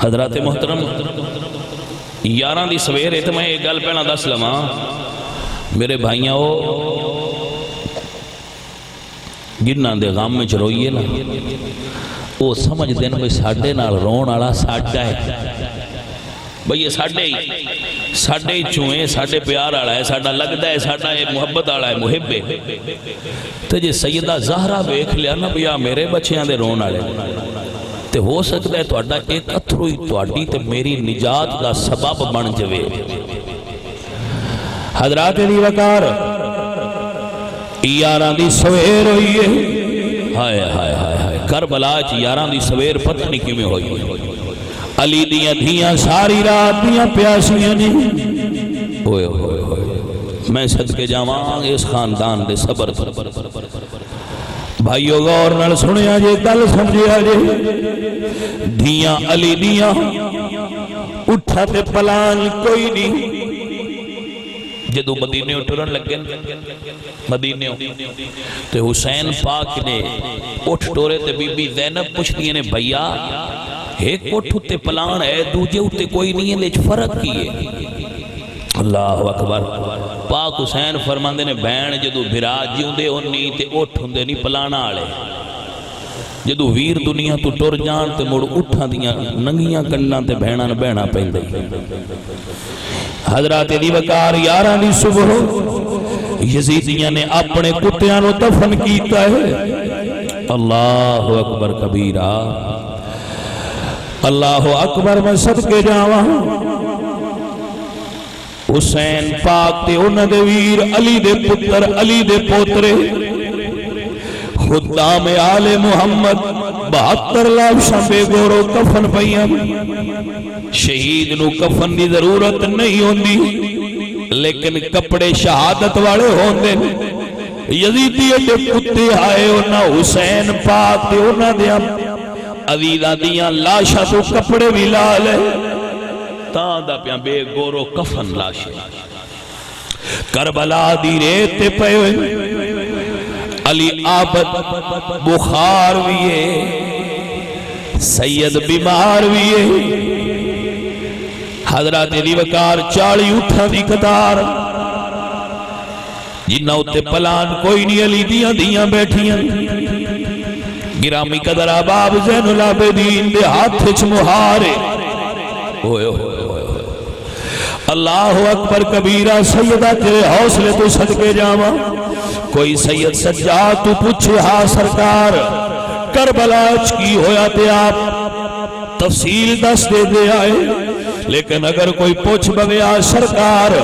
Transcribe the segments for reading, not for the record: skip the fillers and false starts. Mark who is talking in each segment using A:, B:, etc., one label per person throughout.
A: حضرات محترم یاراں دی سویر ہے تو میں ایک گل پہنا دس لواں میرے بھائیاں جنہاں دے غم میں روئیے نا وہ سمجھ دین بھئی ساڑھے نال رون آلا ساڑھا ہے بھئی یہ ساڑھے ہی چوئیں ساڑھے پیار آلا ہے ساڑھا لگتا ہے ساڑھا محبت آلا ہے محب ہے تو جی سیدہ زہرہ بیکھ لیا نا بھئی میرے بچیاں دے رون آلے تے ہو سکتا ہے توڑا ایک اتھروئی توڑی تے میری نجات کا سبب بن جوے حضرات دی وقار یاراں دی سویر ہوئی ہے ہائے ہائے ہائے ہائے کربلا چ یاراں دی سویر پتہ نہیں کیویں ہوئی علی دیاں دھیاں ساری رات دیاں پیاسیاں نہیں ہوئے ہوئے ہوئے میں صدقے جاواں اس خاندان دے صبر بھائیو غور نال سنیا جے گل سمجھیا جے دھیاں علی دیاں اٹھا تے پلان کوئی نہیں جدو مدینے اٹھرن لگے مدینے تے حسین پاک نے اٹھ ٹورے تے بی بی زینب پوچھتی نے بھیا ایک اٹھ تے پلان ہے دوجے اٹھتے کوئی نہیں ہے لیچ فرق کیے اللہ اکبر پاک حسین فرماندے نے بین جدو بھراج جیوں دے انہی تے اٹھ ہندے نہیں پلانا آلے جدو ویر دنیا تو ٹور جان تے مڑ اٹھا دیاں ننگیاں کنڈاں تے بہنان بہنا پہن دے حضرات دی وقار یاراں دی صبح یزیدیاں نے اپنے کتیاں دفن کیتا ہے اللہ اکبر کبیرہ اللہ اکبر میں صدقے جاواں حسین پاک تے انہ دے ویر علی دے پتر علی دے پوترے خدام آل محمد 72 لافشاں بے گورو کفن پئیاں شہید نو کفن دی ضرورت نہیں ہوندی لیکن کپڑے شہادت والے ہوندے یزیدی دے کتے آئے انہاں حسین پاک تے انہاں دے عزیزہ دیاں لاشا تو کپڑے بھی لالے تاں دا پیاں بے گورو کفن لاشے کربلا دی ریت پہ علی آبد بخار بھی ہے سید بیمار بھی ہے حضرات دی وقار چاڑی اٹھا دی قطار جنہ اتے پلان کوئی نہیں علی دیاں دیاں بیٹھیاں گرامی قدر آباب زین العابدین دے ہاتھ چھ مہارے ہوئے ہوئے اللہ اکبر کبیرہ سیدہ تیرے حوصلے تو صدقے جاواں کوئی سید سجاد تو پوچھے ہاں سرکار کربلا کی ہویا تے آپ تفصیل دس دے آئے لیکن اگر کوئی پوچھ بگیا سرکار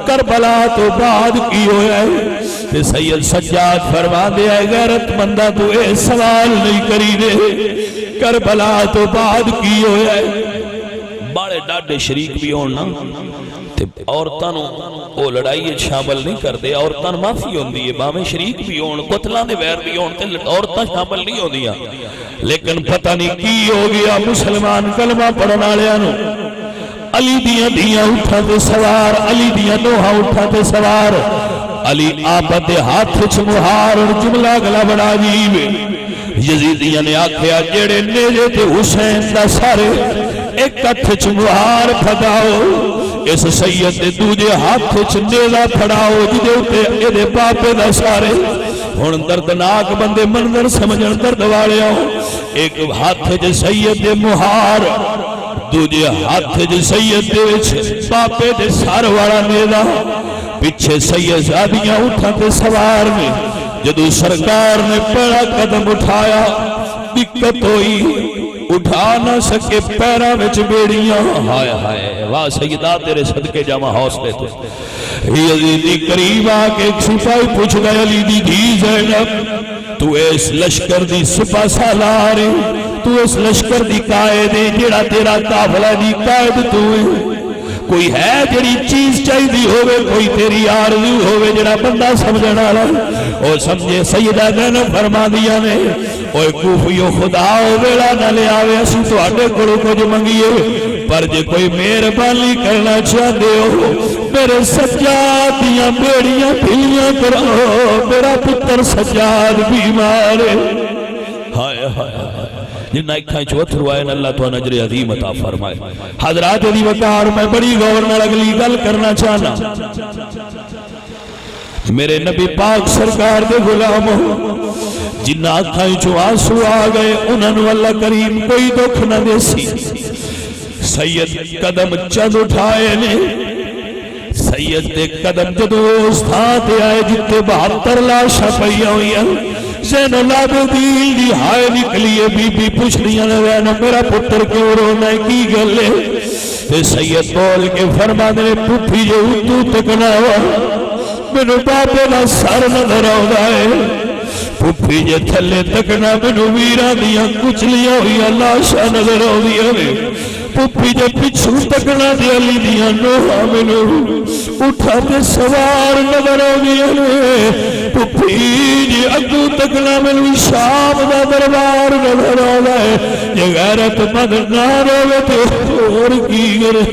A: کربلا تو بعد کی ہویا ہے تے سید سجاد فرما دے آئے غیرت مندہ تو اے سوال نہیں کری دے کربلا تو بعد کی ہویا ہے بڑے ڈاڈے شریک بھی ہونا عورتاں او لڑائی شامل نہیں کر دے عورتاں معافی ہوندی ہے باویں شریک بھی ہون قتلاں دے ویر بھی ہون تے عورتاں شامل نہیں ہوندیاں لیکن پتہ نہیں کی ہو گیا مسلمان کلمہ پڑھن والیاں نو علی دیاں دیاں اٹھا تے سوار علی دیاں نوہاں اٹھا تے سوار علی آبد دے ہاتھ چھ مہار اور جملہ گلا بڑا عجیب یزیدیاں نے آکھیا جڑے نیجے تے حسین دا سارے ایک ہاتھ چھ مہار پھگاؤ اس سید دے دوجے ہاتھ چھ نیزہ پھڑاؤ جدے اتے ایدے پاپے دا سارے ہن دردناک بندے منظر سمجھن درد والے ہوں ایک ہاتھ چھ سید دے مہار دوجے ہاتھ چھ سید دے پاپے دے سار والا نیزہ پیچھے سید زادیاں اٹھا تے سوار میں جدو سرکار نے پہلا قدم اٹھایا دقت ہوئی اٹھا نہ سکے پیرا وچ بیڑیاں ہائے ہائے واہ سیدہ تیرے صدقے جامع حوصلے تو یزیدی قریب آکے ایک سپاہی پوچھ گئے علی دی دھی زینب تو اس لشکر دی سپاہ سالارے تو اس لشکر دی قائد جڑا تیرا قافلہ دی قائد تو ہے کوئی ہے جڑی چیز چاہی دی ہوئے کوئی تیری آرزو ہوئے جڑا بندہ سمجھنا رہا اور سمجھے سیدہ زینب فرما دیا نے اوہ کوفیو خدا ویڑا نہ لے آوے اسی تو آٹے کڑو کو جو منگیے پر جے کوئی مہربانی کرنا چاہتے ہو میرے سجاد دیاں بیڑیاں پھیلیاں کرو میرا پتر سجاد بیمار ہے ہائے ہائے جنہ اکھائیں چوتھر آئے اللہ تو نجر عظیم عطا فرمائے. حضرات دی وقار میں بڑی غور نہ اگلی گل کرنا چاہنا. میرے نبی پاک سرکار دے غلام جنہ اکھائیں چو آنسو آ گئے انہوں نے اللہ کریم کوئی دکھ نہ دے سی. سید قدم چند اٹھائے نے سید دے قدم جدو استھاتے آئے جتے 72 لاشا پہیا ہوئی ہیں. زین العابدین دی ہائے نکلیے بی بی پوچھ رہی ہیں میرا پتر کیوں رونا ہے کی گلے. تے سید بول کے فرما دے پوپھی جو تو تکنا ہوا مینو بابے نا سر نظر آؤں ہے. پوپھی جے تھلے تکنا مینو ویرہ دیا کچلیاں ہوئی لاشا نظر آؤں ہے. پوپھی جے پچھو تکنا دے علی دیا نوہا مینو اٹھا تے سوار نظر آؤں ہے. پوپھی جے اگو تکنا مینو شام دا دربار نظر آؤں ہے. یہ غیرت مند نہ روے تو اور کی گرے.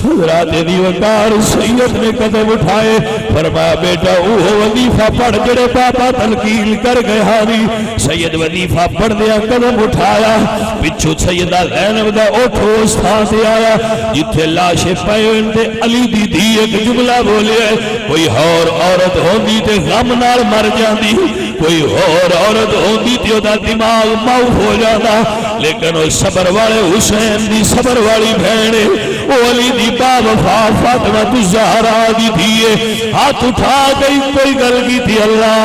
A: حضرات دی وقار سید نے قدم اٹھائے فرمایا بیٹا اوہ وظیفہ پڑھ جڑے بابا تلقین کر گئے ہاری. سید وظیفہ پڑھ دیا قدم اٹھایا پچھو سیدہ زینب دا اٹھو استھان سے آیا جتھے لاشے پہن دے علی دی دی ایک جملہ بولے کوئی اور عورت ہوندی تے غم نال مر جاندی کوئی اور عورت ہوندی تے دا دماغ معاف ہو جاتا. لیکن وہ صبر والے حسین دی صبر والی بہنے وہ علی دی با وفا فاطمہ الزہرا دی دیئے ہاتھ اٹھا گئی کوئی گل کی تھی اللہ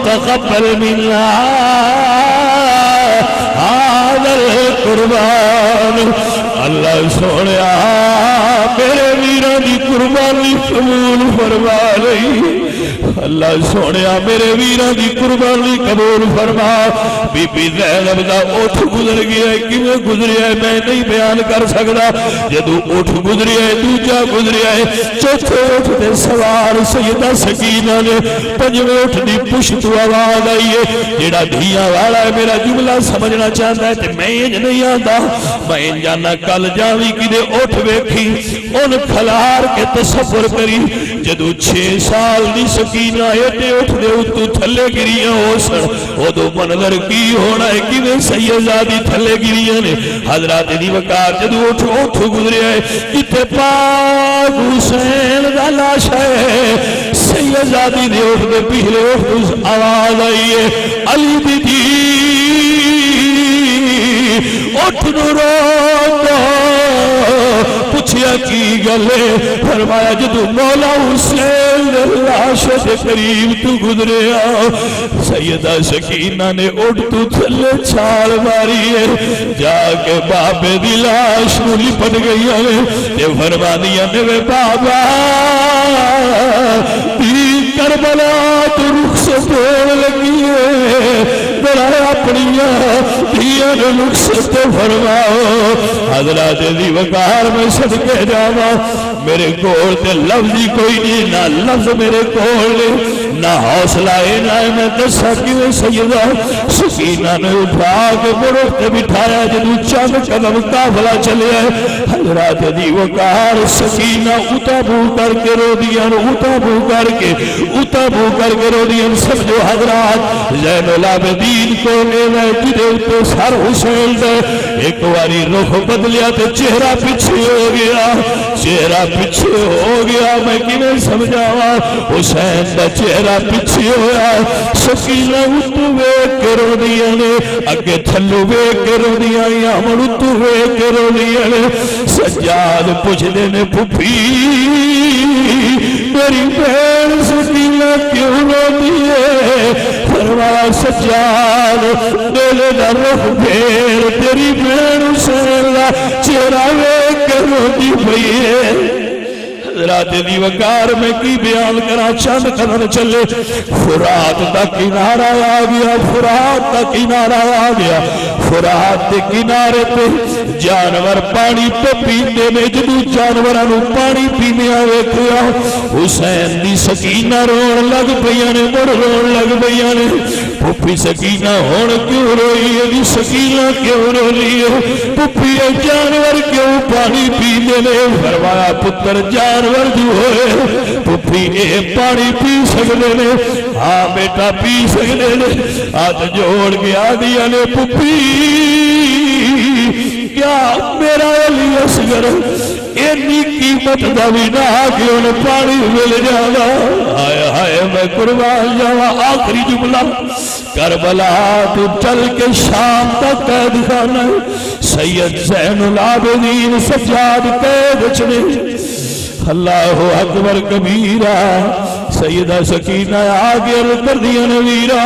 A: تقبل منا هذا القربان. اللہ سونیا میرے ویران دی قربانی قبول فرما رہی. اللہ سونیا میرے ویران دی قربانی قبول فرما. بی بی زینب دا اٹھ گزر گیا ہے کیوں گزریا ہے میں نہیں بیان کر سکتا. جدو اٹھ گزریا ہے دوجا گزریا ہے چوتھے اٹھ دے سوار سیدہ سکینہ نے پنجویں اٹھ دی پشت آواز آئی ہے جیڑا دھیاں والا ہے میرا جملہ سمجھنا چاہتا ہے تے میں نہیں آتا میں جانا کل جاوی کی دے اٹھ بیکھی ان کھلار کے تصور کری جدو 6 سال دی سکینہ ایٹے اٹھ دے اتو تھلے گریاں ہو سر وہ دو منظر کی ہونا ہے کہ میں سیدہ تھلے گریاں نے. حضرات دی وقار جدو اٹھ گزرے ہے جتے پاک حسین دا لاش ہے سیدہ دی اٹھ دے پہلے اٹھ آواز آئی ہے علی دی دی اٹھ نو رو دو پوچھیا کی گلے فرمایا جدو مولا حسین لاش دے قریب تو گزرے آؤ سیدہ سکینہ نے اٹھ تو تھلے چھال ماری ہے جا کے بابے دی لاش نو لپٹ گئی ہے یہ فرما دیا میرے بابا دی کربلا تو رخ سے توڑ لگی ہے میرا اپنیاں دیا نے رخ سے تو فرماؤ. حضرات دی وقار میں صدقے جاوا میرے کول تے لفظی کوئی نہیں نہ لفظ میرے کول نہ حوصلہ نہ میں دسا کیوں سیدہ سکینہ نے اٹھا کے مرخ تے بٹھایا جدو چند قدم قافلہ چلے حضرات دی وقار سکینہ اتابو کر کے رو دیا اتابو کر کے رو دیا. سمجھو حضرات زین العابدین کو میرے جدے تو سر حسین دے ایک واری رخ بدلیا تو چہرہ پیچھے ہو گیا میں کیوں سمجھاوا حسین دا چہرہ پیچھے ہویا سکینہ اتو ویک کے رو دیا نے اگے تھلو ویک کے رو دیا یا من اتو ویک کے رو دیا نے. سجاد پوچھ دینے پھپھی میری بہن سکینہ کیوں رو دیئے فرمایا سجاد میرے در رخ پھیر تیری بہن حسین لا چہرہ ویک کے رو دی پئی ہے. حضرات دی وقار میں کی بیان کرا چند قدر چلے فرات دا کنارہ آ گیا فرات دے کنارے پہ جانور پانی پہ پینے میں جدو جانورانو پانی پینے آوے کیا حسین دی سکینہ رون لگ پیانے مڑ رون لگ پیانے پھپھی سکینہ ہون کیوں روئی ہے دی سکینہ کیوں رو لی ہے پھپھی جانور کیوں پانی پینے لے فرمایا پتر جانور جو ہوئے پھپھی اے پانی پی سکنے نے ہاں بیٹا پی سکتے نے ہاتھ جوڑ کے آدیا نے پپی کیا میرا علی اصغر اینی قیمت دا بھی نہ کہ انہیں پانی مل جانا ہائے ہائے میں قربان جاوا آخری جملہ کربلا تو چل کے شام تک قید خانہ سید زین العابدین سجاد قید چنے اللہ اکبر کبیرہ سیدہ سکینہ آگے کر دیا نویرہ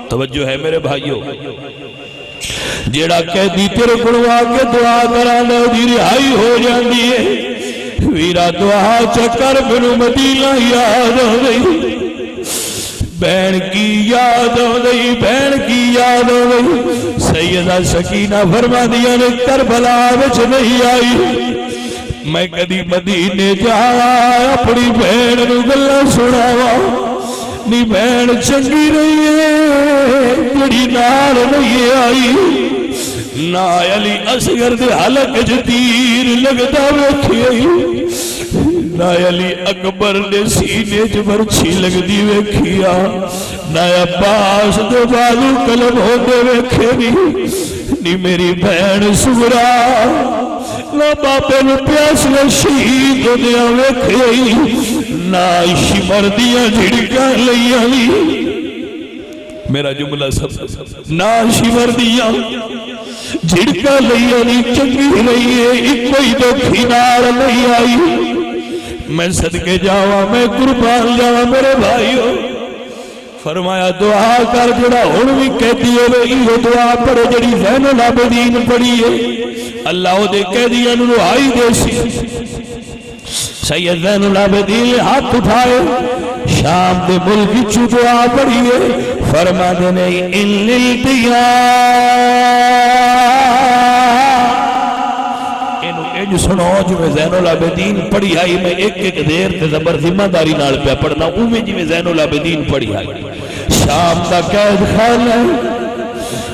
A: توجہ ہے میرے بھائیوں جیڑا قیدی تیرے کڑوا کے دعا کرانا دی رہائی ہو جاندی ہے ویرا دعا چکر بنو مدینہ یاد ہو گئی بہن کی یاد ہو گئی بہن کی یاد ہو گئی سیدہ سکینہ فرما دیا نے کربلا وچ نہیں آئی میں کدی مدینے جا اپنی بہن نو گلاں سناواں نی بہن چنگی رہی ہے جڑی نال نہیں آئی نا علی اصغر دے حلق وچ تیر لگدا ویکھی نا علی اکبر دے سینے وچ برچھی لگدی ویکھیا نا عباس دے بالو قلم ہوندے ویکھے نی میری بہن سغرا نا بابے نو پیاس میں شہید ہوندیاں ویکھے نا شمر دیاں جھڑکاں لئیاں میرا جملہ سب نا شمر دیاں جھڑکاں لئیاں چنگی رہی ہے ایک کوئی تو کھینار نہیں آئی میں صدقے جاواں میں قربان جاواں میرے بھائیو فرمایا دعا کر جڑا ہن وی کہتی ہے یہ دعا پڑھے جڑی زین العابدین پڑھی ہے اللہ دے قیدیاں نوں رہائی دے سی سید زین العابدین ہاتھ اٹھائے شام دے ملک چ دعا پڑھی ہے فرما دے ان للدیا جو سنو جو میں زین العابدین پڑھی آئی میں ایک ایک دیر تے زبر ذمہ داری نال پہ پڑھنا اوہ جی میں زین العابدین پڑھی آئی شام دا قید خانہ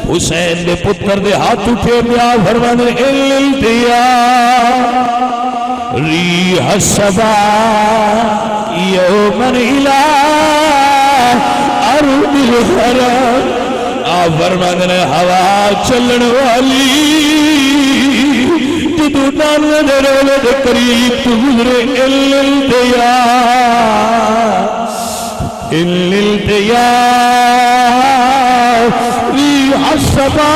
A: حسین دے پتر دے ہاتھ اٹھے بیا فرمانے التیا ریح الصبا یومن الہ ارض الحرم آپ فرمانے ہوا چلن والی جدو نانوے دے رولے دے قریب تو گزرے الالتیا ریح الصبا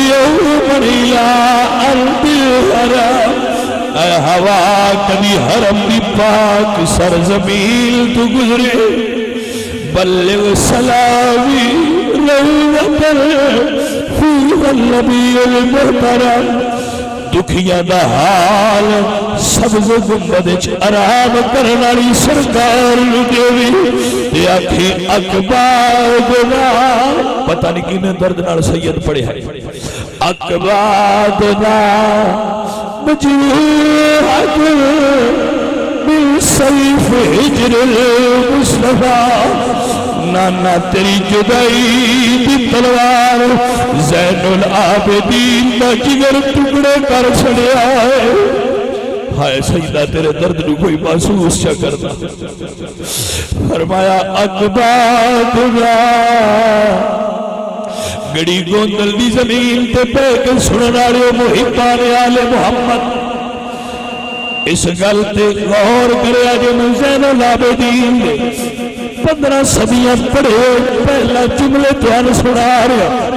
A: یوم الہ ارض الحرم اے ہوا کبھی حرم دی پاک سرزمین تو گزرے بلغ سلامی روتر فیہ النبی المحترم دکھیاں دا حال سبز گنبد آرام کرنالی سرکار دیوی تے آنکھیں اکبار گنا پتہ نہیں کی میں درد نال سید پڑے ہے اکبار گنا مجروحت بالسیف ہجر المصطفیٰ نانا تیری جدائی دی تلوار زین العابدین دا جگر ٹکڑے کر چھڑیا ہے ہائے سیدہ تیرے درد نو کوئی محسوس چا کرنا فرمایا اکباد گا گڑی گوندل دی زمین تے پہ کے سننارے محبان آل محمد اس گل تے غور کرے آجے من زین العابدین دے 15 صدیاں پڑھے پہلا جملے تیان سنا رہا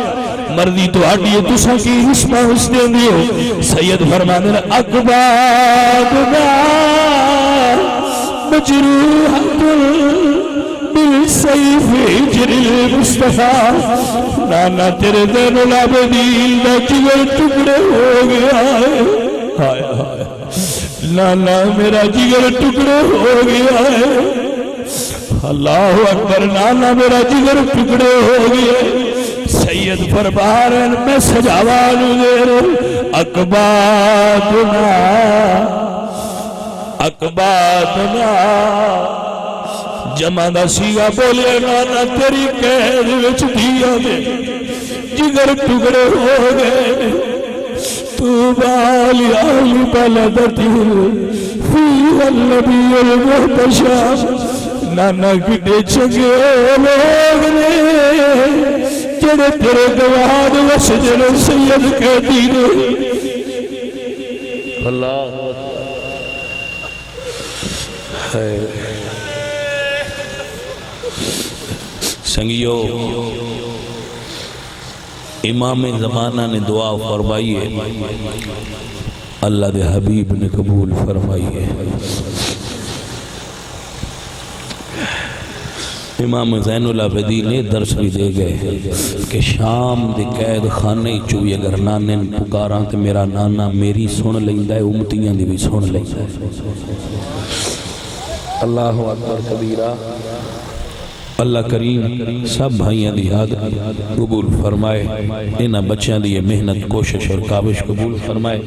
A: مرضی تو آڈیے تسا کی حسمہ حسنے دیو سید فرمانے اکباد گا مجروحت بالسیف ہجر المصطفیٰ نانا تیرے زین العابدین دا جگر ٹکڑے ہو گیا ہے ہائے ہائے نانا میرا جگر ٹکڑے ہو گیا ہے اللہ اکبر نانا میرا جگر ٹکڑے ہو گئے سید فرمارن میں سجاوانو دیر اکبادنا اکبادنا جمع دا سیگا بولے نانا تیری قید وچ دیا دے جگر ٹکڑے ہو گئے توبہ لآل بلدتی فیہ النبی المحتشم نانا کڈے چنگے لوگ نے جڑے تیرے گواد وسجن سید قیدی نے اللہ سنگیو امام زمانہ نے دعا فرمائی ہے اللہ دے حبیب نے قبول فرمائی ہے امام زین العابدین نے درس بھی دے گئے کہ شام دے قید خانے چوئی اگر نانے پکاراں تے میرا نانا میری سن لیندہ ہے امتیاں دی بھی سن لیندہ ہے اللہ اکبر کبیرہ اللہ کریم سب بھائیاں دی یاد قبول فرمائے انہاں بچیاں دی محنت کوشش اور کاوش قبول فرمائے